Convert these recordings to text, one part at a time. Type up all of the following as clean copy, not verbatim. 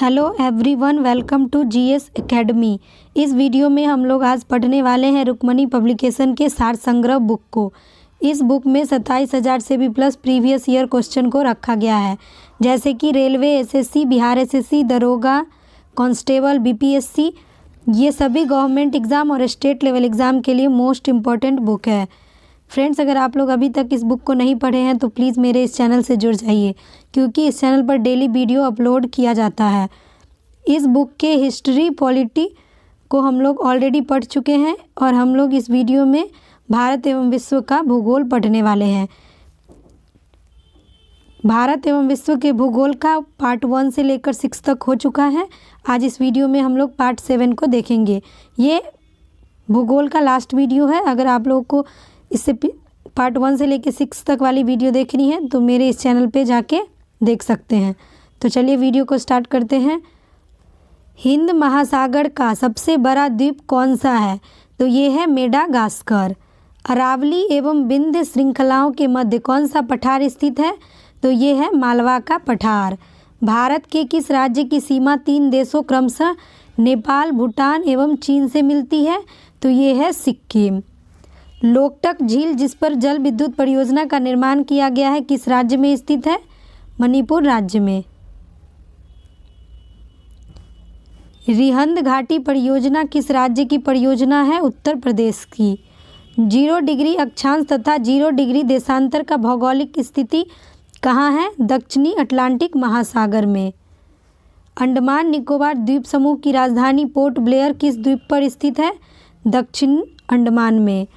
Hello everyone, welcome to GS academy. इस वीडियो में हम लोग आज पढ़ने वाले हैं रुक्मणी पब्लिकेशन के सार संग्रह बुक को। इस बुक में 27,000 से भी प्लस प्रीवियस ईयर क्वेश्चन को रखा गया है, जैसे कि रेलवे, एसएससी, बिहार एसएससी, दरोगा, कांस्टेबल, बीपीएससी। ये सभी गवर्नमेंट एग्ज़ाम और स्टेट लेवल एग्ज़ाम के लिए मोस्ट इम्पॉर्टेंट बुक है। फ्रेंड्स, अगर आप लोग अभी तक इस बुक को नहीं पढ़े हैं तो प्लीज़ मेरे इस चैनल से जुड़ जाइए, क्योंकि इस चैनल पर डेली वीडियो अपलोड किया जाता है। इस बुक के हिस्ट्री, पॉलिटी को हम लोग ऑलरेडी पढ़ चुके हैं और हम लोग इस वीडियो में भारत एवं विश्व का भूगोल पढ़ने वाले हैं। भारत एवं विश्व के भूगोल का पार्ट 1 से लेकर 6 तक हो चुका है। आज इस वीडियो में हम लोग पार्ट 7 को देखेंगे। ये भूगोल का लास्ट वीडियो है। अगर आप लोगों को इससे पार्ट 1 से लेकर 6 तक वाली वीडियो देखनी है तो मेरे इस चैनल पे जाके देख सकते हैं। तो चलिए वीडियो को स्टार्ट करते हैं। हिंद महासागर का सबसे बड़ा द्वीप कौन सा है? तो ये है मेडागास्कर। अरावली एवं विंध्य श्रृंखलाओं के मध्य कौन सा पठार स्थित है? तो ये है मालवा का पठार। भारत के किस राज्य की सीमा 3 देशों क्रमशः नेपाल, भूटान एवं चीन से मिलती है? तो ये है सिक्किम। लोकटक झील, जिस पर जल विद्युत परियोजना का निर्माण किया गया है, किस राज्य में स्थित है? मणिपुर राज्य में। रिहंद घाटी परियोजना किस राज्य की परियोजना है? उत्तर प्रदेश की। 0 डिग्री अक्षांश तथा 0 डिग्री देशांतर का भौगोलिक स्थिति कहाँ है? दक्षिणी अटलांटिक महासागर में। अंडमान निकोबार द्वीप समूह की राजधानी पोर्ट ब्लेयर किस द्वीप पर स्थित है? दक्षिण अंडमान में।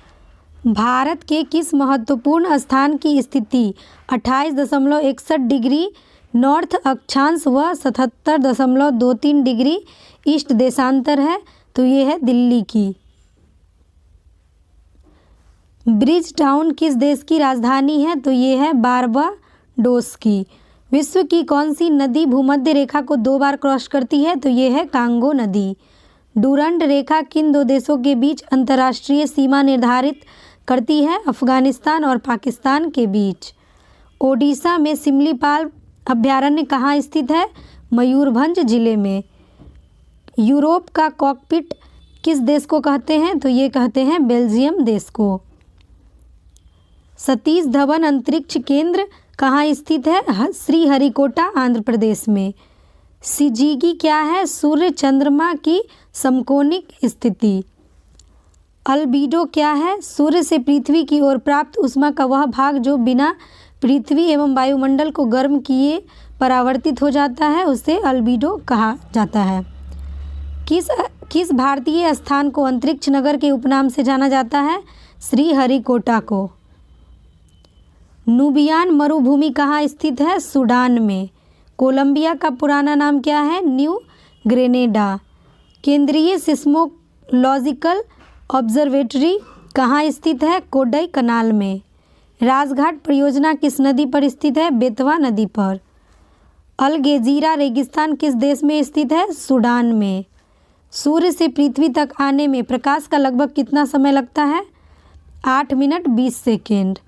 भारत के किस महत्वपूर्ण स्थान की स्थिति 28.61 डिग्री नॉर्थ अक्षांश व 77.23 डिग्री ईस्ट देशांतर है? तो ये है दिल्ली की। ब्रिज टाउन किस देश की राजधानी है? तो ये है बारबाडोस की। विश्व की कौन सी नदी भूमध्य रेखा को 2 बार क्रॉस करती है? तो ये है कांगो नदी। डूरंड रेखा किन 2 देशों के बीच अंतर्राष्ट्रीय सीमा निर्धारित करती है? अफगानिस्तान और पाकिस्तान के बीच। ओडिशा में सिमलीपाल अभयारण्य कहाँ स्थित है? मयूरभंज जिले में। यूरोप का कॉकपिट किस देश को कहते हैं? तो ये कहते हैं बेल्जियम देश को। सतीश धवन अंतरिक्ष केंद्र कहाँ स्थित है? श्रीहरिकोटा आंध्र प्रदेश में। सिजीगी क्या है? सूर्य चंद्रमा की समकोणिक स्थिति। अल्बीडो क्या है? सूर्य से पृथ्वी की ओर प्राप्त ऊष्मा का वह भाग जो बिना पृथ्वी एवं वायुमंडल को गर्म किए परावर्तित हो जाता है, उसे अल्बीडो कहा जाता है। किस भारतीय स्थान को अंतरिक्ष नगर के उपनाम से जाना जाता है? श्रीहरिकोटा को। नुबियान मरुभूमि कहाँ स्थित है? सूडान में। कोलंबिया का पुराना नाम क्या है? New Granada. केंद्रीय सिस्मोलॉजिकल ऑब्जर्वेटरी कहाँ स्थित है? कोडई कनाल में। राजघाट परियोजना किस नदी पर स्थित है? बेतवा नदी पर। अल गेजीरा रेगिस्तान किस देश में स्थित है? सूडान में। सूर्य से पृथ्वी तक आने में प्रकाश का लगभग कितना समय लगता है? 8 मिनट 20 सेकेंड।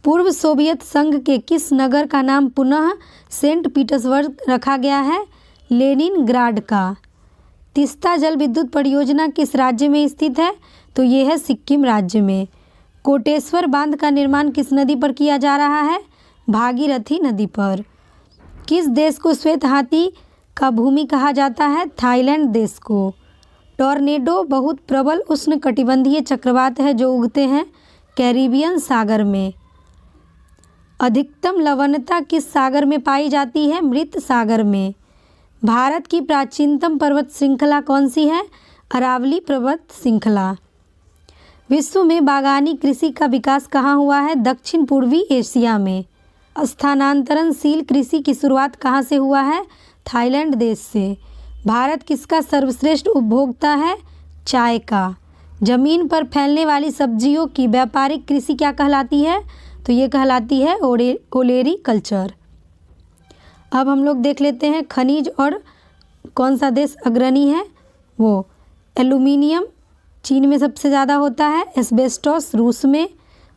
पूर्व सोवियत संघ के किस नगर का नाम पुनः सेंट पीटर्सबर्ग रखा गया है? लेनिनग्राड का। तीस्ता जल विद्युत परियोजना किस राज्य में स्थित है? तो ये है सिक्किम राज्य में। कोटेश्वर बांध का निर्माण किस नदी पर किया जा रहा है? भागीरथी नदी पर। किस देश को श्वेत हाथी का भूमि कहा जाता है? थाईलैंड देश को। टॉर्नेडो बहुत प्रबल उष्णकटिबंधीय चक्रवात है जो उगते हैं कैरिबियन सागर में। अधिकतम लवणता किस सागर में पाई जाती है? मृत सागर में। भारत की प्राचीनतम पर्वत श्रृंखला कौन सी है? अरावली पर्वत श्रृंखला। विश्व में बागानी कृषि का विकास कहाँ हुआ है? दक्षिण पूर्वी एशिया में। स्थानांतरणशील कृषि की शुरुआत कहाँ से हुआ है? थाईलैंड देश से। भारत किसका सर्वश्रेष्ठ उपभोक्ता है? चाय का। जमीन पर फैलने वाली सब्जियों की व्यापारिक कृषि क्या कहलाती है? तो ये कहलाती है ओलेरी कल्चर। अब हम लोग देख लेते हैं खनिज और कौन सा देश अग्रणी है। वो एल्यूमिनियम चीन में सबसे ज़्यादा होता है, एस्बेस्टोस रूस में,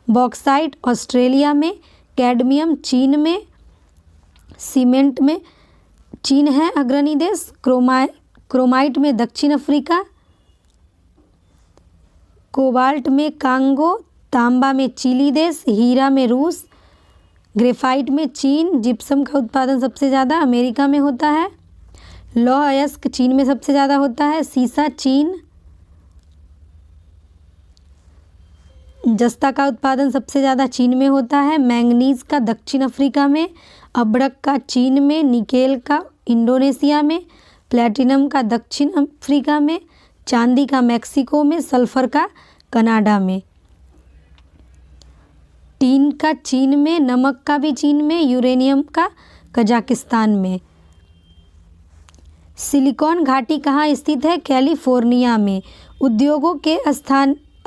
बॉक्साइट ऑस्ट्रेलिया में, कैडमियम चीन में, सीमेंट में चीन है अग्रणी देश। क्रोमाइट में दक्षिण अफ्रीका, कोबाल्ट में कांगो, तांबा में चिली देश, हीरा में रूस, ग्रेफाइट में चीन, जिप्सम का उत्पादन सबसे ज़्यादा अमेरिका में होता है, लौह अयस्क चीन में सबसे ज़्यादा होता है, सीसा चीन, जस्ता का उत्पादन सबसे ज़्यादा चीन में होता है, मैंगनीज का दक्षिण अफ्रीका में, अब्रक का चीन में, निकेल का इंडोनेशिया में, प्लैटिनम का दक्षिण अफ्रीका में, चांदी का मैक्सिको में, सल्फर का कनाडा में, टीन का चीन में, नमक का भी चीन में, यूरेनियम का कजाकिस्तान में। सिलिकॉन घाटी कहाँ स्थित है? कैलिफोर्निया में। उद्योगों के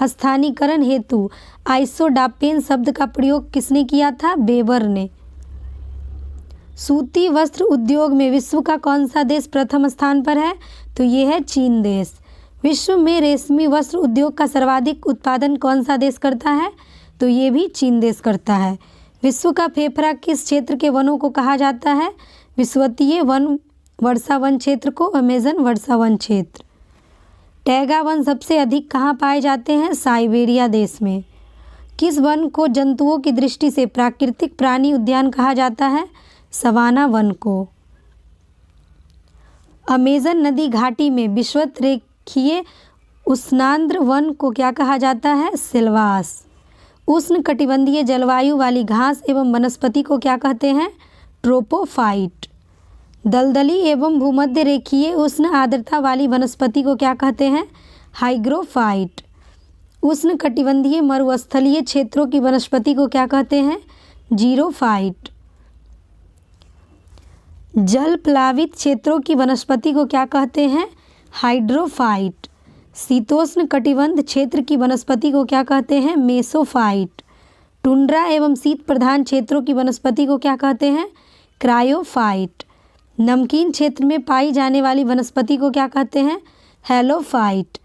स्थानीकरण हेतु आइसोडापेन शब्द का प्रयोग किसने किया था? वेबर ने। सूती वस्त्र उद्योग में विश्व का कौन सा देश प्रथम स्थान पर है? तो ये है चीन देश। विश्व में रेशमी वस्त्र उद्योग का सर्वाधिक उत्पादन कौन सा देश करता है? तो ये भी चीन देश करता है। विश्व का फेफड़ा किस क्षेत्र के वनों को कहा जाता है? विषुवतीय वन वर्षा वन क्षेत्र को अमेजन वर्षा वन क्षेत्र। टैगा वन सबसे अधिक कहाँ पाए जाते हैं? साइबेरिया देश में। किस वन को जंतुओं की दृष्टि से प्राकृतिक प्राणी उद्यान कहा जाता है? सवाना वन को। अमेजन नदी घाटी में विषुवत रेखीय उष्णार्द्र वन को क्या कहा जाता है? सिल्वास। उष्ण कटिबंधीय जलवायु वाली घास एवं वनस्पति को क्या कहते हैं? ट्रोपोफाइट। दलदली एवं भूमध्य रेखीय उष्ण आर्द्रता वाली वनस्पति को क्या कहते हैं? हाइग्रोफाइट। उष्ण कटिबंधीय मरुस्थलीय क्षेत्रों की वनस्पति को क्या कहते हैं? जीरोफाइट। जल प्लावित क्षेत्रों की वनस्पति को क्या कहते हैं? हाइड्रोफाइट। शीतोष्ण कटिबंध क्षेत्र की वनस्पति को क्या कहते हैं? मेसोफाइट। टुंड्रा एवं शीत प्रधान क्षेत्रों की वनस्पति को क्या कहते हैं? क्रायोफाइट। नमकीन क्षेत्र में पाई जाने वाली वनस्पति को क्या कहते हैं? हेलोफाइट।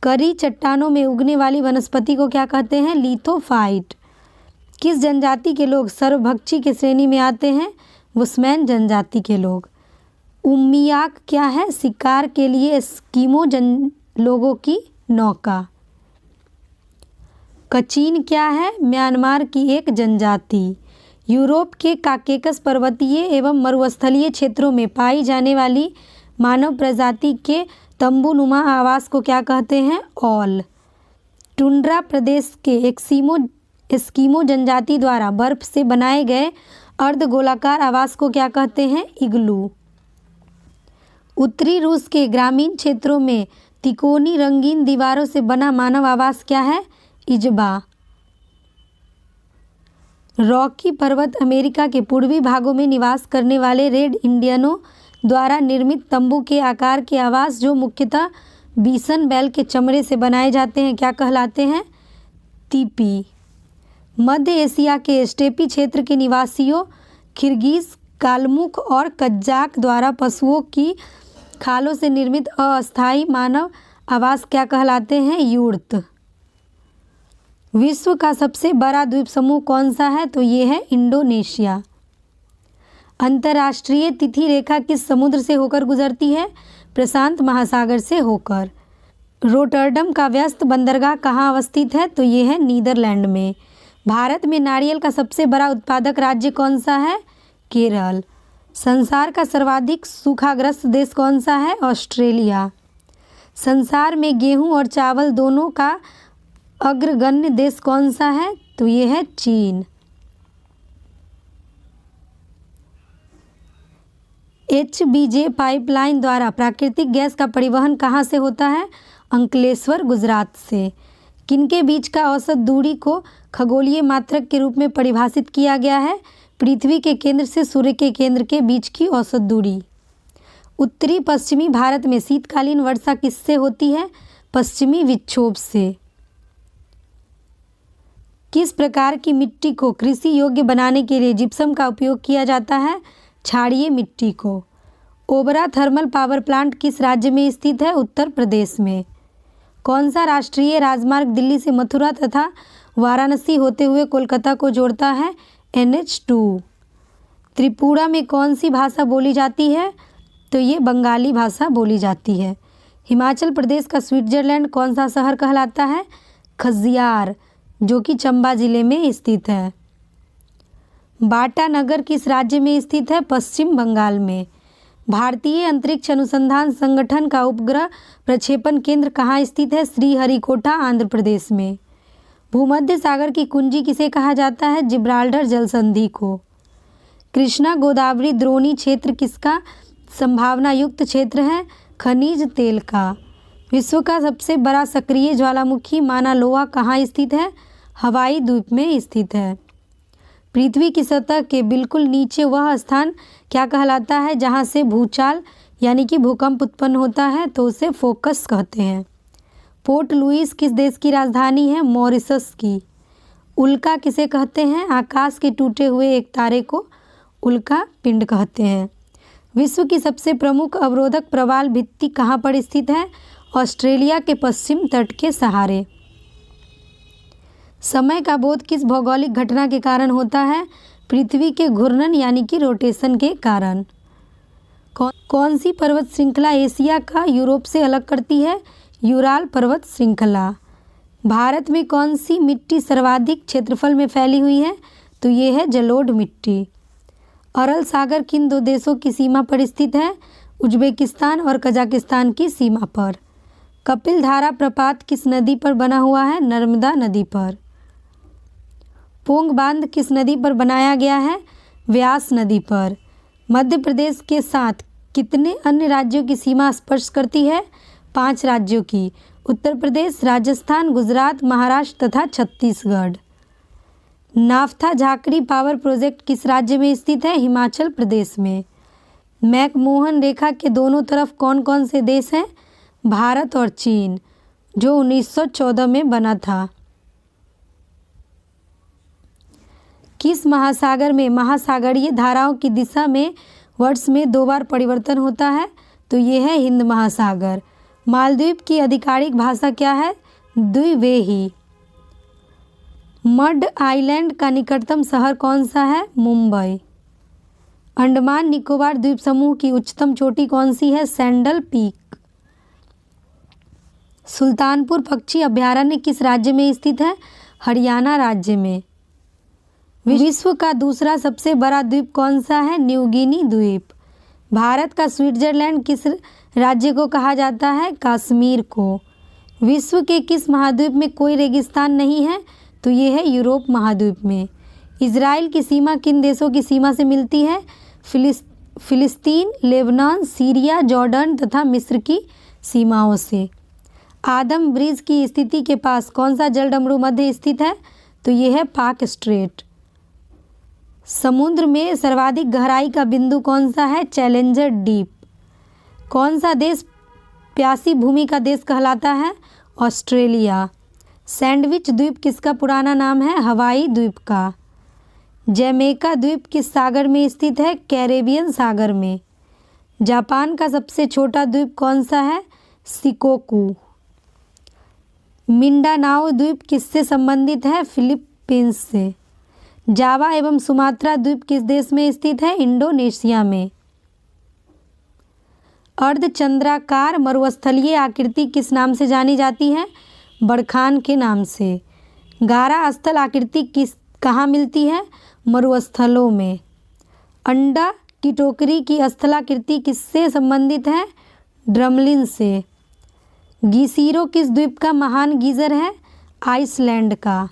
करी चट्टानों में उगने वाली वनस्पति को क्या कहते हैं? लिथोफाइट। किस जनजाति के लोग सर्वभक्षी की श्रेणी में आते हैं? बुशमैन जनजाति के लोग। उम्मियाक क्या है? शिकार के लिए एस्किमो लोगों की नौका। कचीन क्या है? म्यांमार की एक जनजाति। यूरोप के काकेकस पर्वतीय एवं मरुस्थलीय क्षेत्रों में पाई जाने वाली मानव प्रजाति के तंबूनुमा आवास को क्या कहते हैं? ऑल। टुंड्रा प्रदेश के एस्किमो जनजाति द्वारा बर्फ से बनाए गए अर्धगोलाकार आवास को क्या कहते हैं? इग्लू। उत्तरी रूस के ग्रामीण क्षेत्रों में तिकोनी रंगीन दीवारों से बना मानव आवास क्या है? इजबा। रॉकी पर्वत अमेरिका के पूर्वी भागों में निवास करने वाले रेड इंडियनों द्वारा निर्मित तंबू के आकार के आवास जो मुख्यतः बीसन बैल के चमड़े से बनाए जाते हैं क्या कहलाते हैं? तीपी। मध्य एशिया के स्टेपी क्षेत्र के निवासियों किर्गिज, कालमुख और कज्जाक द्वारा पशुओं की खालों से निर्मित अस्थायी मानव आवास क्या कहलाते हैं? यूर्त। विश्व का सबसे बड़ा द्वीप समूह कौन सा है? तो ये है इंडोनेशिया। अंतर्राष्ट्रीय तिथि रेखा किस समुद्र से होकर गुजरती है? प्रशांत महासागर से होकर। रोटरडम का व्यस्त बंदरगाह कहाँ अवस्थित है? तो ये है नीदरलैंड में। भारत में नारियल का सबसे बड़ा उत्पादक राज्य कौन सा है? केरल। संसार का सर्वाधिक सूखाग्रस्त देश कौन सा है? ऑस्ट्रेलिया। संसार में गेहूं और चावल दोनों का अग्रगण्य देश कौन सा है? तो ये है चीन। HBJ पाइपलाइन द्वारा प्राकृतिक गैस का परिवहन कहाँ से होता है? अंकलेश्वर, गुजरात से। किनके बीच का औसत दूरी को खगोलीय मात्रक के रूप में परिभाषित किया गया है? पृथ्वी के केंद्र से सूर्य के केंद्र के बीच की औसत दूरी। उत्तरी पश्चिमी भारत में शीतकालीन वर्षा किससे होती है? पश्चिमी विक्षोभ से। किस प्रकार की मिट्टी को कृषि योग्य बनाने के लिए जिप्सम का उपयोग किया जाता है? क्षारीय मिट्टी को। ओबरा थर्मल पावर प्लांट किस राज्य में स्थित है? उत्तर प्रदेश में। कौन सा राष्ट्रीय राजमार्ग दिल्ली से मथुरा तथा वाराणसी होते हुए कोलकाता को जोड़ता है? NH2। त्रिपुरा में कौन सी भाषा बोली जाती है? तो ये बंगाली भाषा बोली जाती है। हिमाचल प्रदेश का स्विट्जरलैंड कौन सा शहर कहलाता है? खज्जियार, जो कि चंबा जिले में स्थित है। बाटा नगर किस राज्य में स्थित है? पश्चिम बंगाल में। भारतीय अंतरिक्ष अनुसंधान संगठन का उपग्रह प्रक्षेपण केंद्र कहाँ स्थित है? श्रीहरिकोटा, आंध्र प्रदेश में। भूमध्य सागर की कुंजी किसे कहा जाता है? जिब्राल्टर जल संधि को। कृष्णा गोदावरी द्रोणी क्षेत्र किसका संभावना युक्त क्षेत्र है? खनिज तेल का। विश्व का सबसे बड़ा सक्रिय ज्वालामुखी माना लोआ कहाँ स्थित है? हवाई द्वीप में स्थित है। पृथ्वी की सतह के बिल्कुल नीचे वह स्थान क्या कहलाता है जहाँ से भूचाल यानी कि भूकंप उत्पन्न होता है? तो उसे फोकस कहते हैं। पोर्ट लुइस किस देश की राजधानी है? मॉरिशस की। उल्का किसे कहते हैं? आकाश के टूटे हुए एक तारे को उल्का पिंड कहते हैं। विश्व की सबसे प्रमुख अवरोधक प्रवाल भित्ति कहाँ पर स्थित है? ऑस्ट्रेलिया के पश्चिम तट के सहारे। समय का बोध किस भौगोलिक घटना के कारण होता है? पृथ्वी के घूर्णन यानी कि रोटेशन के कारण। कौन सी पर्वत श्रृंखला एशिया का यूरोप से अलग करती है? यूराल पर्वत श्रृंखला। भारत में कौन सी मिट्टी सर्वाधिक क्षेत्रफल में फैली हुई है? तो ये है जलोढ़ मिट्टी। अरल सागर किन दो देशों की सीमा पर स्थित है? उज्बेकिस्तान और कजाकिस्तान की सीमा पर। कपिल धारा प्रपात किस नदी पर बना हुआ है? नर्मदा नदी पर। पोंग बांध किस नदी पर बनाया गया है? व्यास नदी पर। मध्य प्रदेश के साथ कितने अन्य राज्यों की सीमा स्पर्श करती है? 5 राज्यों की। उत्तर प्रदेश, राजस्थान, गुजरात, महाराष्ट्र तथा Chhattisgarh. Naphtha Jhakri power project किस राज्य में स्थित है? हिमाचल प्रदेश में। मैकमोहन रेखा के दोनों तरफ कौन कौन से देश हैं? भारत और चीन, जो 1914 में बना था। किस महासागर में महासागरीय धाराओं की दिशा में वर्ष में 2 बार परिवर्तन होता है? तो ये है हिंद महासागर। मालदीव की आधिकारिक भाषा क्या है? द्विवेही। मड आइलैंड का निकटतम शहर कौन सा है? मुंबई। अंडमान निकोबार द्वीप समूह की उच्चतम चोटी कौन सी है? Sandal peak. सुल्तानपुर पक्षी अभयारण्य किस राज्य में स्थित है? हरियाणा राज्य में। विश्व का दूसरा सबसे बड़ा द्वीप कौन सा है? न्यूगिनी द्वीप। भारत का स्विट्जरलैंड किस राज्य को कहा जाता है? कश्मीर को। विश्व के किस महाद्वीप में कोई रेगिस्तान नहीं है? तो ये है यूरोप महाद्वीप में। इजराइल की सीमा किन देशों की सीमा से मिलती है? फिलिस्तीन, लेबनान, सीरिया, जॉर्डन तथा मिस्र की सीमाओं से। आदम ब्रिज की स्थिति के पास कौन सा जलडमरू मध्य स्थित है? तो ये है पाक स्ट्रेट। समुद्र में सर्वाधिक गहराई का बिंदु कौन सा है? Challenger deep. कौन सा देश प्यासी भूमि का देश कहलाता है? ऑस्ट्रेलिया। सैंडविच द्वीप किसका पुराना नाम है? हवाई द्वीप का। जमैका द्वीप किस सागर में स्थित है? कैरेबियन सागर में। जापान का सबसे छोटा द्वीप कौन सा है? शिकोकू। मिंडानाओ द्वीप किससे संबंधित है? फिलीपींस से। जावा एवं सुमात्रा द्वीप किस देश में स्थित है? इंडोनेशिया में। अर्धचंद्राकार मरुस्थलीय आकृति किस नाम से जानी जाती है? बड़खान के नाम से। गारा स्थल आकृति कहाँ मिलती है? मरुस्थलों में। अंडा की टोकरी की स्थलाकृति किससे संबंधित है? ड्रमलिन से। गीसीरो किस द्वीप का महान गीजर है? आइसलैंड का।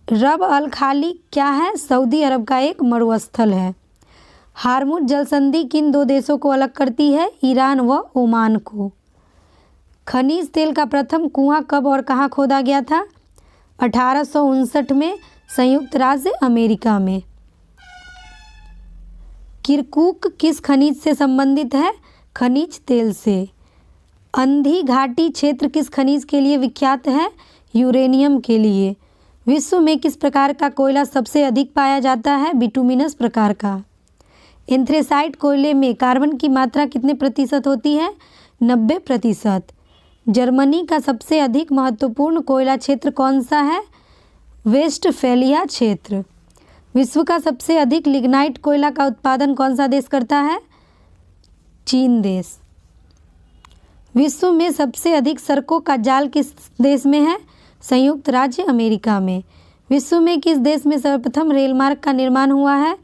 रब अल खाली क्या है? सऊदी अरब का एक मरुस्थल है। हार्मुज जल संधि किन 2 देशों को अलग करती है? ईरान व ओमान को। खनिज तेल का प्रथम कुआं कब और कहाँ खोदा गया था? 1859 में संयुक्त राज्य अमेरिका में। किरकुक किस खनिज से संबंधित है? खनिज तेल से। अंधी घाटी क्षेत्र किस खनिज के लिए विख्यात है? यूरेनियम के लिए। विश्व में किस प्रकार का कोयला सबसे अधिक पाया जाता है? बिटुमिनस प्रकार का। एंथ्रेसाइट कोयले में कार्बन की मात्रा कितने प्रतिशत होती है? 90%। जर्मनी का सबसे अधिक महत्वपूर्ण कोयला क्षेत्र कौन सा है? वेस्टफैलिया क्षेत्र। विश्व का सबसे अधिक लिग्नाइट कोयला का उत्पादन कौन सा देश करता है? चीन देश। विश्व में सबसे अधिक सड़कों का जाल किस देश में है? संयुक्त राज्य अमेरिका में। विश्व में किस देश में सर्वप्रथम रेलमार्ग का निर्माण हुआ है?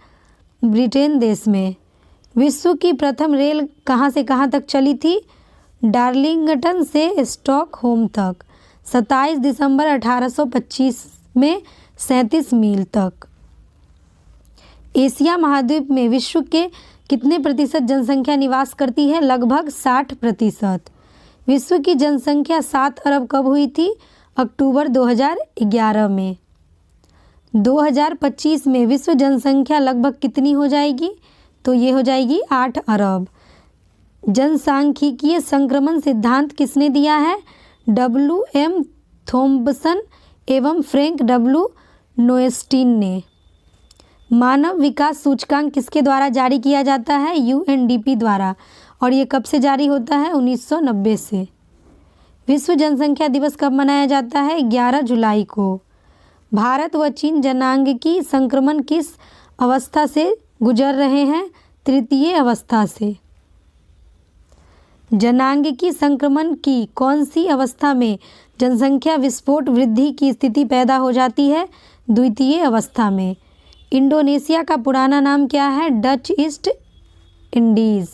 ब्रिटेन देश में। विश्व की प्रथम रेल कहाँ से कहाँ तक चली थी? डार्लिंगटन से स्टॉकहोम तक 27 दिसंबर 1825 में 37 मील तक। एशिया महाद्वीप में विश्व के कितने प्रतिशत जनसंख्या निवास करती है? लगभग 60%। विश्व की जनसंख्या 7 अरब कब हुई थी? अक्टूबर 2011 में। 2025 में विश्व जनसंख्या लगभग कितनी हो जाएगी? तो ये हो जाएगी 8 अरब। जनसांख्यिकीय संक्रमण सिद्धांत किसने दिया है? WM थॉम्पसन एवं फ्रैंक W नोएस्टीन ने। मानव विकास सूचकांक किसके द्वारा जारी किया जाता है? UNDP द्वारा। और ये कब से जारी होता है? 1990 से। विश्व जनसंख्या दिवस कब मनाया जाता है? 11 जुलाई को। भारत व चीन जनांगीय संक्रमण किस अवस्था से गुजर रहे हैं? तृतीय अवस्था से। जनांगीय संक्रमण की कौन सी अवस्था में जनसंख्या विस्फोट वृद्धि की स्थिति पैदा हो जाती है? द्वितीय अवस्था में। इंडोनेशिया का पुराना नाम क्या है? Dutch east Indies.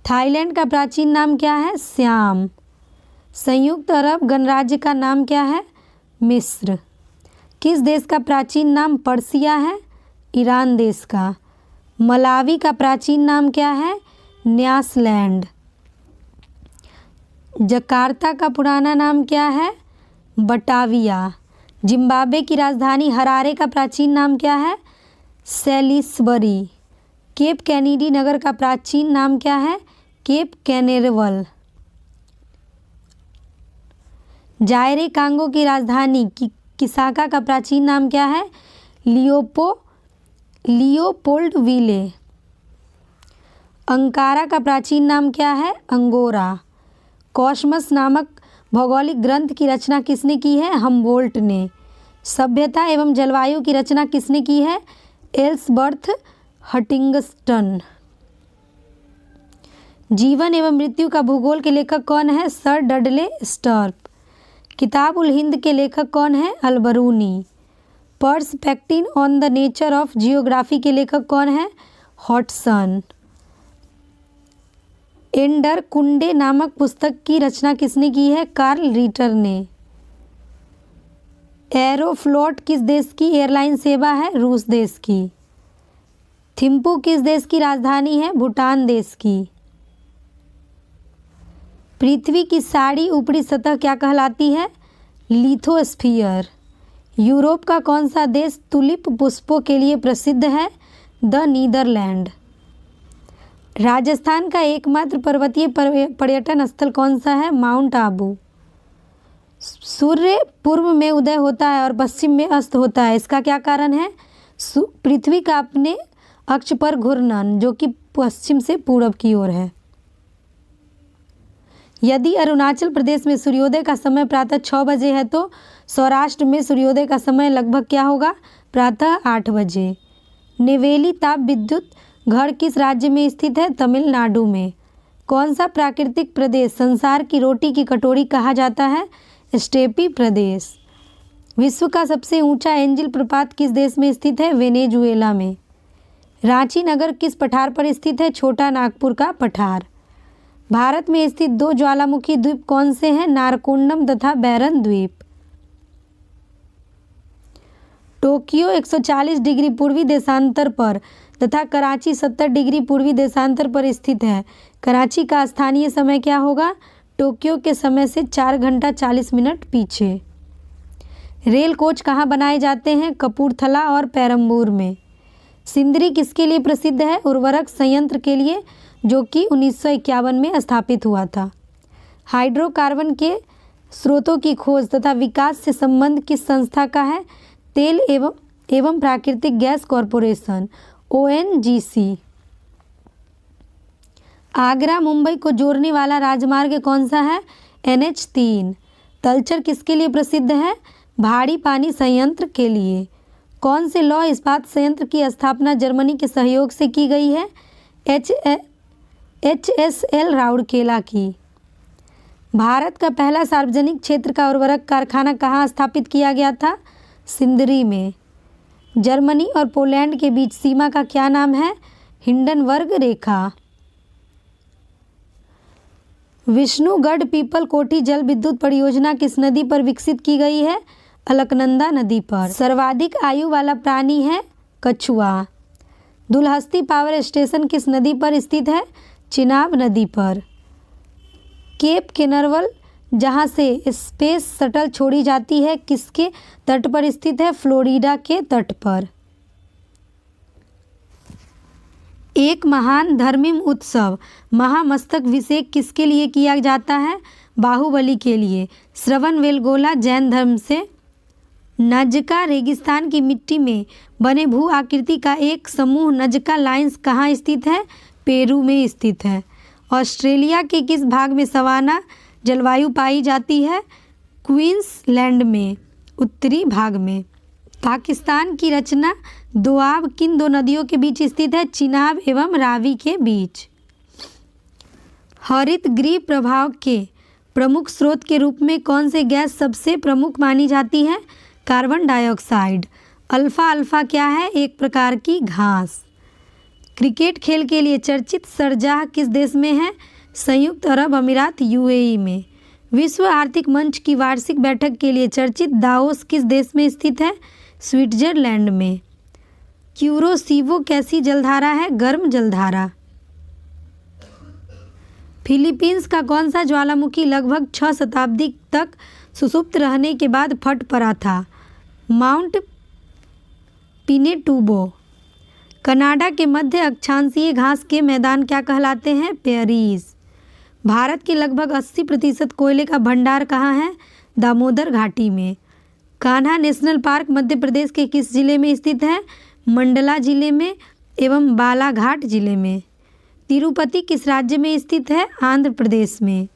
थाईलैंड का प्राचीन नाम क्या है? सियाम। संयुक्त अरब गणराज्य का नाम क्या है? मिस्र। किस देश का प्राचीन नाम पर्सिया है? ईरान देश का। मलावी का प्राचीन नाम क्या है? न्यासलैंड। जकार्ता का पुराना नाम क्या है? बटाविया। जिम्बाब्वे की राजधानी हरारे का प्राचीन नाम क्या है? सेलिसबरी। केप कैनेडी नगर का प्राचीन नाम क्या है? केप कैनेरवल। जायरे कांगो की राजधानी किसाका का प्राचीन नाम क्या है? लियोपोल्डविले। अंकारा का प्राचीन नाम क्या है? अंगोरा। कॉस्मस नामक भौगोलिक ग्रंथ की रचना किसने की है? हम्बोल्ट ने। सभ्यता एवं जलवायु की रचना किसने की है? एल्सबर्थ हटिंगस्टन। जीवन एवं मृत्यु का भूगोल के लेखक कौन है? Sir Dudley Stamp. Kitab ul Hind के लेखक कौन है? Alberuni. Perspective on the nature of geography के लेखक कौन है? हॉटसन। एंडर कुंडे नामक पुस्तक की रचना किसने की है? कार्ल रिटर ने। एरोफ्लोट किस देश की एयरलाइन सेवा है? रूस देश की। थिम्पू किस देश की राजधानी है? भूटान देश की। पृथ्वी की सारी ऊपरी सतह क्या कहलाती है? लिथोस्फीयर। यूरोप का कौन सा देश तुलिप पुष्पों के लिए प्रसिद्ध है? The Netherlands. राजस्थान का एकमात्र पर्वतीय पर्यटन स्थल कौन सा है? माउंट आबू। सूर्य पूर्व में उदय होता है और पश्चिम में अस्त होता है, इसका क्या कारण है? पृथ्वी का अपने अक्ष पर घूर्णन, जो कि पश्चिम से पूर्व की ओर है। यदि अरुणाचल प्रदेश में सूर्योदय का समय प्रातः 6 बजे है तो सौराष्ट्र में सूर्योदय का समय लगभग क्या होगा? प्रातः 8 बजे। नेवेली ताप विद्युत घर किस राज्य में स्थित है? तमिलनाडु में। कौन सा प्राकृतिक प्रदेश संसार की रोटी की कटोरी कहा जाता है? स्टेपी प्रदेश। विश्व का सबसे ऊंचा एंजिल प्रपात किस देश में स्थित है? वेनेजुएला में। रांची नगर किस पठार पर स्थित है? छोटा नागपुर का पठार। भारत में स्थित 2 ज्वालामुखी द्वीप कौन से हैं? नारकोंडम तथा बैरन द्वीप। टोक्यो 140 डिग्री पूर्वी देशांतर पर तथा कराची 70 डिग्री पूर्वी देशांतर पर स्थित है। कराची का स्थानीय समय क्या होगा? टोक्यो के समय से 4 घंटा 40 मिनट पीछे। रेल कोच कहाँ बनाए जाते हैं? कपूरथला और पेरम्बूर में। सिंदरी किसके लिए प्रसिद्ध है? उर्वरक संयंत्र के लिए, जो कि 1951 में स्थापित हुआ था। हाइड्रोकार्बन के स्रोतों की खोज तथा विकास से संबंध किस संस्था का है? तेल एवं प्राकृतिक gas corporation ONGC। Agra Mumbai को जोड़ने वाला राजमार्ग कौन सा है? NH3। तलचर किसके लिए प्रसिद्ध है? भारी पानी संयंत्र के लिए। कौन से लौह इस्पात संयंत्र की स्थापना जर्मनी के सहयोग से की गई है? HSL राउरकेला की। भारत का पहला सार्वजनिक क्षेत्र का उर्वरक कारखाना कहाँ स्थापित किया गया था? सिंदरी में। जर्मनी और पोलैंड के बीच सीमा का क्या नाम है? हिंडनबर्ग रेखा। विष्णुगढ़ पीपल कोठी जल विद्युत परियोजना किस नदी पर विकसित की गई है? अलकनंदा नदी पर। सर्वाधिक आयु वाला प्राणी है कछुआ। दुलहस्ती पावर स्टेशन किस नदी पर स्थित है? चिनाब नदी पर। केप कैनवरल जहां से स्पेस शटल छोड़ी जाती है किसके तट पर स्थित है? फ्लोरिडा के तट पर। एक महान धर्मिम उत्सव महामस्तकाभिषेक किसके लिए किया जाता है? बाहुबली के लिए। श्रवणबेलगोला जैन धर्म से। नजका रेगिस्तान की मिट्टी में बने भू आकृति का एक समूह नजका लाइन्स कहाँ स्थित है? पेरू में स्थित है। ऑस्ट्रेलिया के किस भाग में सवाना जलवायु पाई जाती है? क्वींसलैंड में, उत्तरी भाग में। पाकिस्तान की रचना दोआब किन दो नदियों के बीच स्थित है? चिनाब एवं रावी के बीच। हरित गृह प्रभाव के प्रमुख स्रोत के रूप में कौन से गैस सबसे प्रमुख मानी जाती है? Carbon dioxide. अल्फा अल्फा क्या है? एक प्रकार की घास। क्रिकेट खेल के लिए चर्चित शारजाह किस देश में है? संयुक्त अरब अमीरात UAE में। विश्व आर्थिक मंच की वार्षिक बैठक के लिए चर्चित दावोस किस देश में स्थित है? स्विट्जरलैंड में। क्यूरोसीवो कैसी जलधारा है? गर्म जलधारा। फिलीपींस का कौन सा ज्वालामुखी लगभग 6 शताब्दी तक सुषुप्त रहने के बाद फट पड़ा था? माउंट पिनेटुबो। कनाडा के मध्य अक्षांशीय घास के मैदान क्या कहलाते हैं? प्रेरीज। भारत के लगभग 80% कोयले का भंडार कहाँ है? दामोदर घाटी में। कान्हा नेशनल पार्क मध्य प्रदेश के किस जिले में स्थित है? मंडला जिले में एवं बालाघाट जिले में। तिरुपति किस राज्य में स्थित है? आंध्र प्रदेश में।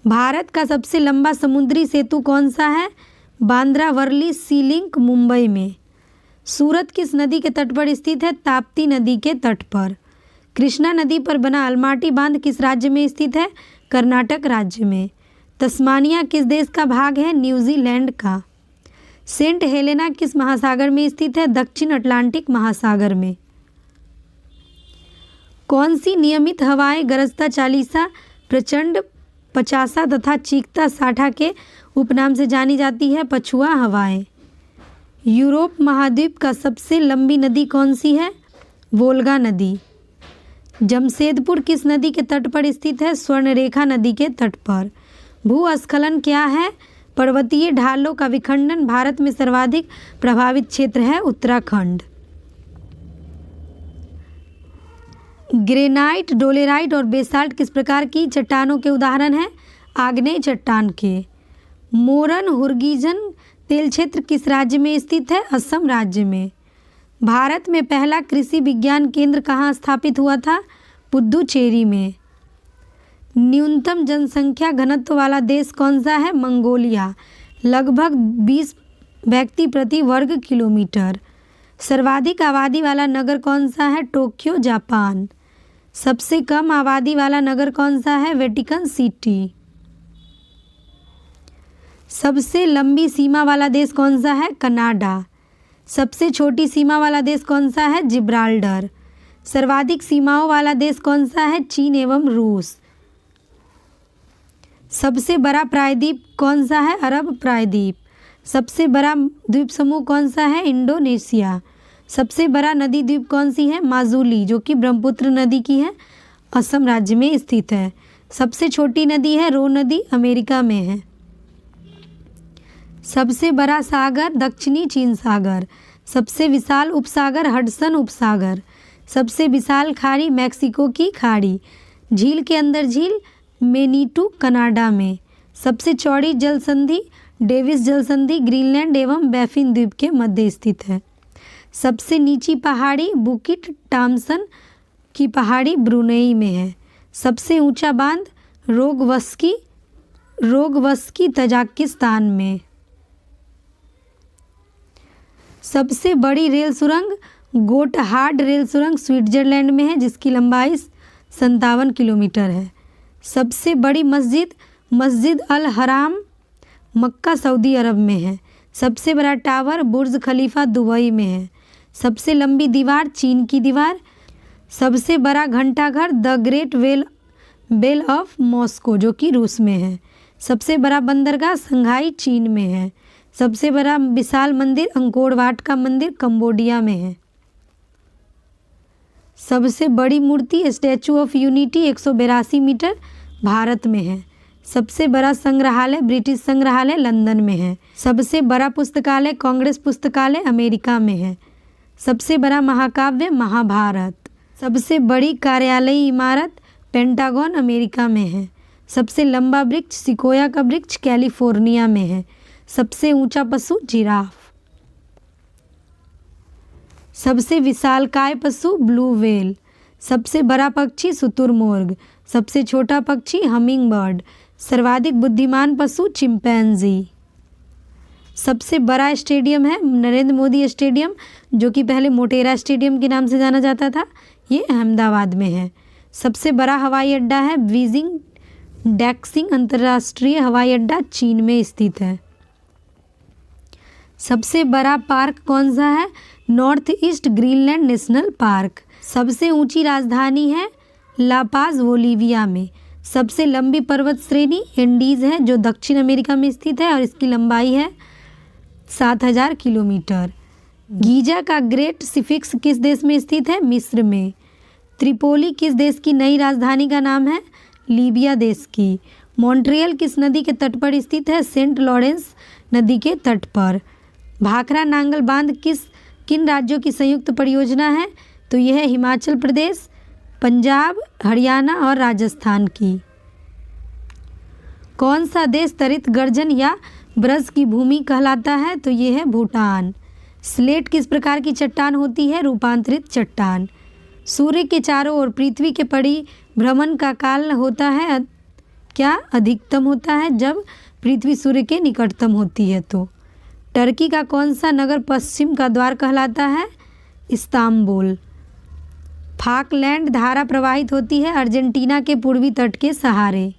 भारत का सबसे लंबा समुद्री सेतु कौन सा है? बांद्रा वर्ली सी लिंक, मुंबई में। सूरत किस नदी के तट पर स्थित है? ताप्ती नदी के तट पर। कृष्णा नदी पर बना अलमाटी बांध किस राज्य में स्थित है? कर्नाटक राज्य में। तस्मानिया किस देश का भाग है? न्यूजीलैंड का। सेंट हेलेना किस महासागर में स्थित है? दक्षिण अटलांटिक महासागर में। कौन सी नियमित हवाएं गरजता चालीसा, प्रचंड 50 तथा चीखता 60 के उपनाम से जानी जाती है? पछुआ हवाएं। यूरोप महाद्वीप का सबसे लंबी नदी कौन सी है? वोल्गा नदी। जमशेदपुर किस नदी के तट पर स्थित है? स्वर्णरेखा नदी के तट पर। भूस्खलन क्या है? पर्वतीय ढालों का विखंडन। भारत में सर्वाधिक प्रभावित क्षेत्र है उत्तराखंड। ग्रेनाइट, डोलेराइट और बेसाल्ट किस प्रकार की चट्टानों के उदाहरण हैं? आग्नेय चट्टान के। मोरन हुर्गिजन तेल क्षेत्र किस राज्य में स्थित है? असम राज्य में। भारत में पहला कृषि विज्ञान केंद्र कहाँ स्थापित हुआ था? पुद्दुचेरी में। न्यूनतम जनसंख्या घनत्व वाला देश कौन सा है? मंगोलिया, लगभग 20 व्यक्ति प्रति वर्ग किलोमीटर। सर्वाधिक आबादी वाला नगर कौन सा है? Tokyo, Japan. सबसे कम आबादी वाला नगर कौन सा है? Vatican city. सबसे लंबी सीमा वाला देश कौन सा है? कनाडा। सबसे छोटी सीमा वाला देश कौन सा है? जिब्राल्टर। सर्वाधिक सीमाओं वाला देश कौन सा है? चीन एवं रूस। सबसे बड़ा प्रायद्वीप कौन सा है? अरब प्रायद्वीप। सबसे बड़ा द्वीप समूह कौन सा है? इंडोनेशिया। सबसे बड़ा नदी द्वीप कौन सी है? माजुली, जो कि ब्रह्मपुत्र नदी की है, असम राज्य में स्थित है। सबसे छोटी नदी है रो नदी, अमेरिका में है। सबसे बड़ा सागर दक्षिणी चीन सागर। सबसे विशाल उपसागर हडसन उपसागर। सबसे विशाल खाड़ी मैक्सिको की खाड़ी। झील के अंदर झील मेनीटू, कनाडा में। सबसे चौड़ी जल संधि डेविस जल संधि ग्रीनलैंड एवं बैफिन द्वीप के मध्य स्थित है। सबसे नीची पहाड़ी बुकिट टॉम्सन की पहाड़ी ब्रुनेई में है। सबसे ऊंचा बांध रोगवस्की तजाकिस्तान में। सबसे बड़ी रेल सुरंग गोटहार्ड रेल सुरंग स्विट्जरलैंड में है जिसकी लंबाई 57 किलोमीटर है। सबसे बड़ी मस्जिद मस्जिद अल हराम मक्का सऊदी अरब में है। सबसे बड़ा टावर बुर्ज खलीफा दुबई में है। सबसे लंबी दीवार चीन की दीवार। सबसे बड़ा घंटाघर the great bell of Moscow जो कि रूस में है। सबसे बड़ा बंदरगाह संघाई चीन में है। सबसे बड़ा विशाल मंदिर अंकोर वाट का मंदिर कंबोडिया में है। सबसे बड़ी मूर्ति Statue of Unity 182 metre Bharat में है। सबसे बड़ा संग्रहालय ब्रिटिश संग्रहालय लंदन में है। सबसे बड़ा पुस्तकालय कांग्रेस पुस्तकालय अमेरिका में है। सबसे बड़ा महाकाव्य महाभारत। सबसे बड़ी कार्यालयीय इमारत पेंटागन अमेरिका में है। सबसे लंबा वृक्ष सिकोया का वृक्ष कैलिफोर्निया में है। सबसे ऊंचा पशु जिराफ। सबसे विशालकाय पशु ब्लू व्हेल। सबसे बड़ा पक्षी शुतुरमुर्ग। सबसे छोटा पक्षी हमिंग बर्ड। सर्वाधिक बुद्धिमान पशु चिंपैंजी। सबसे बड़ा स्टेडियम है नरेंद्र मोदी स्टेडियम जो कि पहले मोटेरा स्टेडियम के नाम से जाना जाता था, ये अहमदाबाद में है। सबसे बड़ा हवाई अड्डा है बीजिंग डैक्सिंग अंतर्राष्ट्रीय हवाई अड्डा चीन में स्थित है। सबसे बड़ा पार्क कौन सा है? North east Greenland national park. सबसे ऊंची राजधानी है लापाज बोलीविया में। सबसे लंबी पर्वत श्रेणी एंडीज है जो दक्षिण अमेरिका में स्थित है और इसकी लंबाई है 7000 किलोमीटर। गीजा का ग्रेट स्फिंक्स किस देश में स्थित है? मिस्र में। त्रिपोली किस देश की नई राजधानी का नाम है? लीबिया देश की। मॉन्ट्रियल किस नदी के तट पर स्थित है? सेंट लॉरेंस नदी के तट पर। भाखरा नांगल बांध किन राज्यों की संयुक्त परियोजना है? तो यह है हिमाचल प्रदेश, पंजाब, हरियाणा और राजस्थान की। कौन सा देश तरित गर्जन या ब्रज की भूमि कहलाता है? तो यह है भूटान। स्लेट किस प्रकार की चट्टान होती है? रूपांतरित चट्टान। सूर्य के चारों ओर पृथ्वी के परिभ्रमण का काल होता है क्या? अधिकतम होता है जब पृथ्वी सूर्य के निकटतम होती है। तो टर्की का कौन सा नगर पश्चिम का द्वार कहलाता है? इस्तांबुल। फाकलैंड धारा प्रवाहित होती है अर्जेंटीना के पूर्वी तट के सहारे।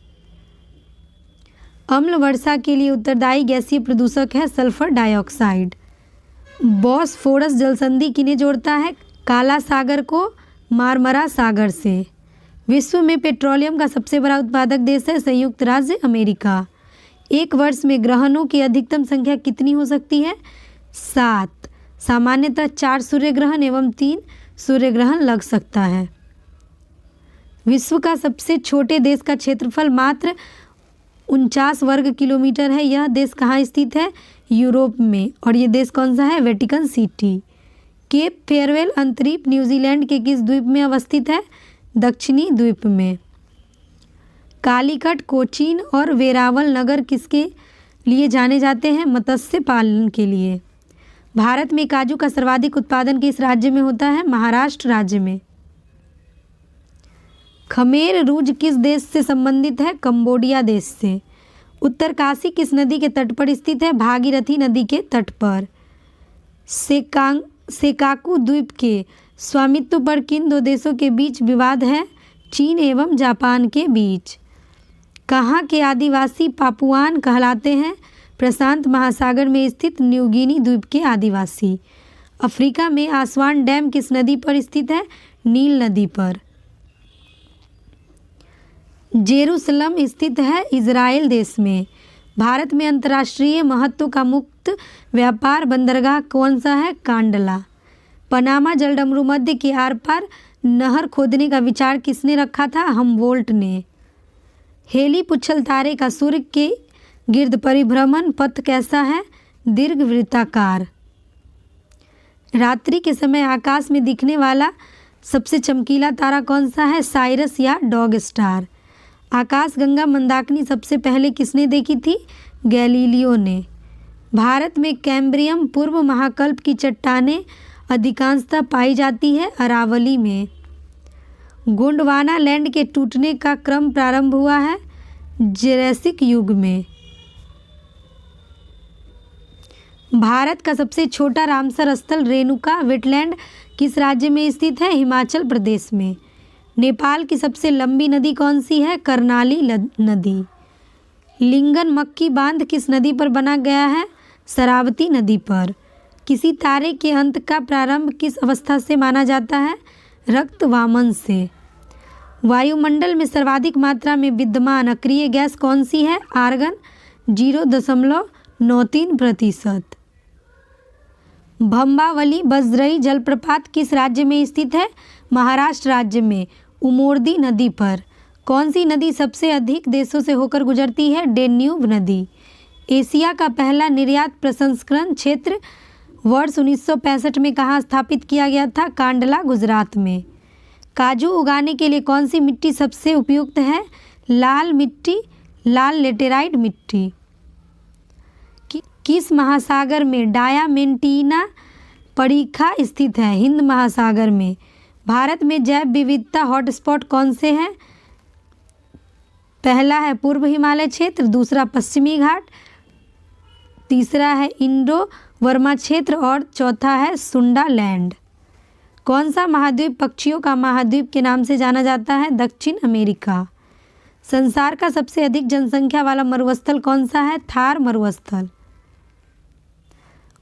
अम्ल वर्षा के लिए उत्तरदायी गैसीय प्रदूषक है सल्फर डाइऑक्साइड। बॉस्फोरस जलसंधि किन्हें जोड़ता है? काला सागर को मारमरा सागर से। विश्व में पेट्रोलियम का सबसे बड़ा उत्पादक देश है संयुक्त राज्य अमेरिका। एक वर्ष में ग्रहणों की अधिकतम संख्या कितनी हो सकती है? 7। सामान्यतः 4 सूर्य ग्रहण एवं 3 सूर्य ग्रहण लग सकता है। विश्व का सबसे छोटे देश का क्षेत्रफल मात्र 49 वर्ग किलोमीटर है। यह देश कहाँ स्थित है? यूरोप में। और ये देश कौन सा है? Vatican City. केप फेयरवेल अंतरीप न्यूजीलैंड के किस द्वीप में अवस्थित है? दक्षिणी द्वीप में। कालीकट, कोचीन और वेरावल नगर किसके लिए जाने जाते हैं? मत्स्य पालन के लिए। भारत में काजू का सर्वाधिक उत्पादन किस राज्य में होता है? महाराष्ट्र राज्य में। खमेर रूज किस देश से संबंधित है? कंबोडिया देश से। उत्तरकाशी किस नदी के तट पर स्थित है? भागीरथी नदी के तट पर। सेकाकू द्वीप के स्वामित्व पर किन 2 देशों के बीच विवाद है? चीन एवं जापान के बीच। कहाँ के आदिवासी पापुआन कहलाते हैं? प्रशांत महासागर में स्थित न्यूगिनी द्वीप के आदिवासी। अफ्रीका में आसवान डैम किस नदी पर स्थित है? नील नदी पर। जेरूसलम स्थित है इजराइल देश में। भारत में अंतर्राष्ट्रीय महत्व का मुक्त व्यापार बंदरगाह कौन सा है? कांडला। पनामा जलडमरू मध्य के आर पार नहर खोदने का विचार किसने रखा था? हमवोल्ट ने। हेली पुच्छल तारे का सूर्य के गिर्द परिभ्रमण पथ कैसा है? दीर्घवृत्ताकार। रात्रि के समय आकाश में दिखने वाला सबसे चमकीला तारा कौन सा है? साइरस या डॉग स्टार। आकाशगंगा मंदाकिनी सबसे पहले किसने देखी थी? गैलीलियो ने। भारत में कैम्ब्रियम पूर्व महाकल्प की चट्टानें अधिकांशतः पाई जाती है अरावली में। गोंडवाना लैंड के टूटने का क्रम प्रारंभ हुआ है जुरासिक युग में। भारत का सबसे छोटा रामसर स्थल रेणुका वेटलैंड किस राज्य में स्थित है? हिमाचल प्रदेश में। नेपाल की सबसे लंबी नदी कौन सी है? कर्णाली नदी। लिंगन मक्की बांध किस नदी पर बना गया है? शरावती नदी पर। किसी तारे के अंत का प्रारंभ किस अवस्था से माना जाता है? रक्त वामन से। वायुमंडल में सर्वाधिक मात्रा में विद्यमान अक्रिय गैस कौन सी है? आर्गन 0.93%। भंबावली बजरई जलप्रपात किस राज्य में स्थित है? महाराष्ट्र राज्य में, उमोर्दी नदी पर। कौन सी नदी सबसे अधिक देशों से होकर गुजरती है? डेन्यूब नदी। एशिया का पहला निर्यात प्रसंस्करण क्षेत्र वर्ष 1965 में कहाँ स्थापित किया गया था? कांडला गुजरात में। काजू उगाने के लिए कौन सी मिट्टी सबसे उपयुक्त है? लाल मिट्टी, लाल लेटेराइट मिट्टी। किस महासागर में डायामेंटीना परीखा स्थित है? हिंद महासागर में। भारत में जैव विविधता हॉटस्पॉट कौन से हैं? पहला है पूर्व हिमालय क्षेत्र, दूसरा पश्चिमी घाट, तीसरा है इंडो वर्मा क्षेत्र और चौथा है सुंडा लैंड। कौन सा महाद्वीप पक्षियों का महाद्वीप के नाम से जाना जाता है? दक्षिण अमेरिका। संसार का सबसे अधिक जनसंख्या वाला मरुस्थल कौन सा है? थार मरुस्थल।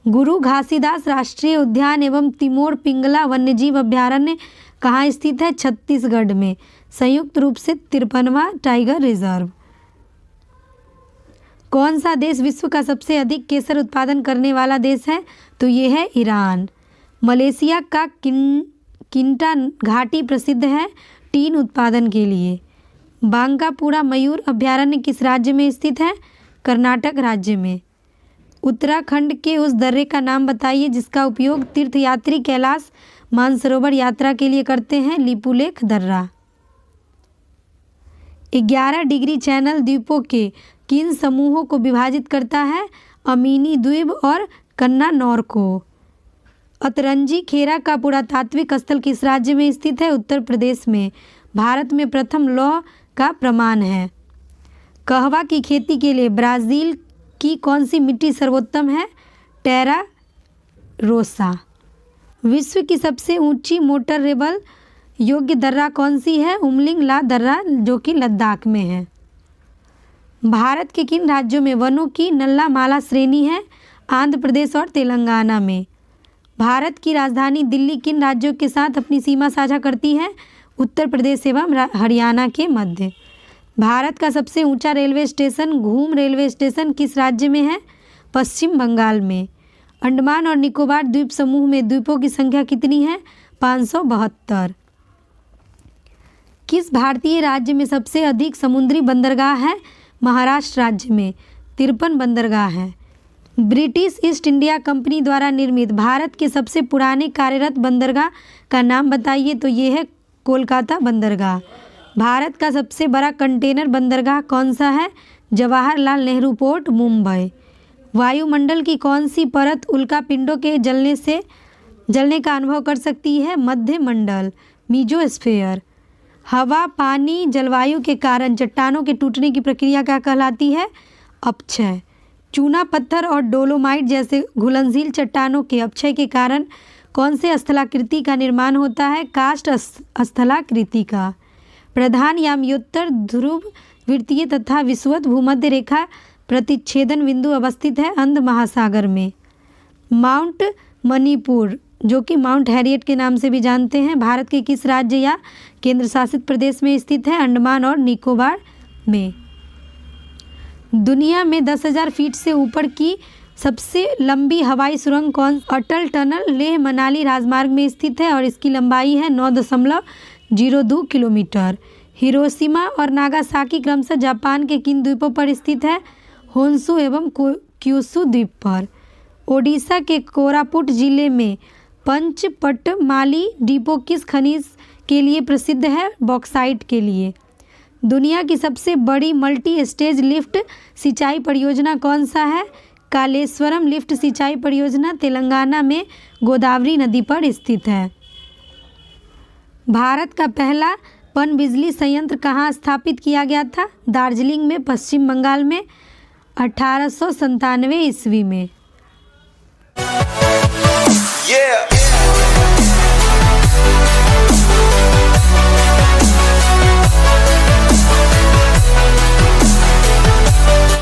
गुरु घासीदास राष्ट्रीय उद्यान एवं तिमोर पिंगला वन्यजीव अभयारण्य कहाँ स्थित है? छत्तीसगढ़ में, संयुक्त रूप से 53वां टाइगर रिजर्व। कौन सा देश विश्व का सबसे अधिक केसर उत्पादन करने वाला देश है? तो ये है ईरान। मलेशिया का किंटा घाटी प्रसिद्ध है टीन उत्पादन के लिए। बांकापुरा मयूर अभयारण्य किस राज्य में स्थित है? कर्नाटक राज्य में। उत्तराखंड के उस दर्रे का नाम बताइए जिसका उपयोग तीर्थयात्री कैलाश मानसरोवर यात्रा के लिए करते हैं? लिपुलेख दर्रा। 11 डिग्री चैनल द्वीपों के किन समूहों को विभाजित करता है? अमीनी द्वीप और कन्नानौर को। अतरंजी खेरा का पुरातात्विक स्थल किस राज्य में स्थित है? उत्तर प्रदेश में। भारत में प्रथम लौह का प्रमाण है। कहवा की खेती के लिए ब्राज़ील की कौन सी मिट्टी सर्वोत्तम है? टेरा रोसा। विश्व की सबसे ऊंची मोटरेबल योग्य दर्रा कौन सी है? उमलिंग ला दर्रा, जो कि लद्दाख में है। भारत के किन राज्यों में वनों की नल्ला माला श्रेणी है? आंध्र प्रदेश और तेलंगाना में। भारत की राजधानी दिल्ली किन राज्यों के साथ अपनी सीमा साझा करती है? उत्तर प्रदेश एवं हरियाणा के मध्य। भारत का सबसे ऊंचा रेलवे स्टेशन घूम रेलवे स्टेशन किस राज्य में है? पश्चिम बंगाल में। अंडमान और निकोबार द्वीप समूह में द्वीपों की संख्या कितनी है? 572। किस भारतीय राज्य में सबसे अधिक समुद्री बंदरगाह है? महाराष्ट्र राज्य में 53 बंदरगाह हैं। ब्रिटिश ईस्ट इंडिया कंपनी द्वारा निर्मित भारत के सबसे पुराने कार्यरत बंदरगाह का नाम बताइए? तो ये है कोलकाता बंदरगाह। भारत का सबसे बड़ा कंटेनर बंदरगाह कौन सा है? जवाहरलाल नेहरू पोर्ट, मुंबई। वायुमंडल की कौन सी परत उल्का पिंडों के जलने का अनुभव कर सकती है? मध्य मंडल, मीजोस्फीयर। हवा, पानी, जलवायु के कारण चट्टानों के टूटने की प्रक्रिया क्या कहलाती है? अपक्षय। चूना पत्थर और डोलोमाइट जैसे घुलनशील चट्टानों के अपक्षय के कारण कौन से स्थलाकृति का निर्माण होता है? कास्ट स्थलाकृति का। प्रधान याम्योत्तर ध्रुव वृत्तीय तथा विषुवत भूमध्य रेखा प्रतिच्छेदन बिंदु अवस्थित है अंध महासागर में। माउंट मणिपुर, जो कि माउंट हैरियट के नाम से भी जानते हैं, भारत के किस राज्य या केंद्र शासित प्रदेश में स्थित है? अंडमान और निकोबार में। दुनिया में 10,000 फीट से ऊपर की सबसे लंबी हवाई सुरंग कौन? अटल टनल लेह मनाली राजमार्ग में स्थित है और इसकी लंबाई है 9.02 किलोमीटर। हिरोशिमा और नागासाकी क्रमशः जापान के किन द्वीपों पर स्थित है? होन्शु एवं क्यूशु द्वीप पर। ओडिशा के कोरापुट जिले में पंचपटमाली डिपो किस खनिज के लिए प्रसिद्ध है? बॉक्साइट के लिए। दुनिया की सबसे बड़ी मल्टी स्टेज लिफ्ट सिंचाई परियोजना कौन सा है? कालेश्वरम लिफ्ट सिंचाई परियोजना तेलंगाना में गोदावरी नदी पर स्थित है। भारत का पहला पनबिजली संयंत्र कहाँ स्थापित किया गया था? दार्जिलिंग में, पश्चिम बंगाल में, 1897 ईस्वी में। Yeah.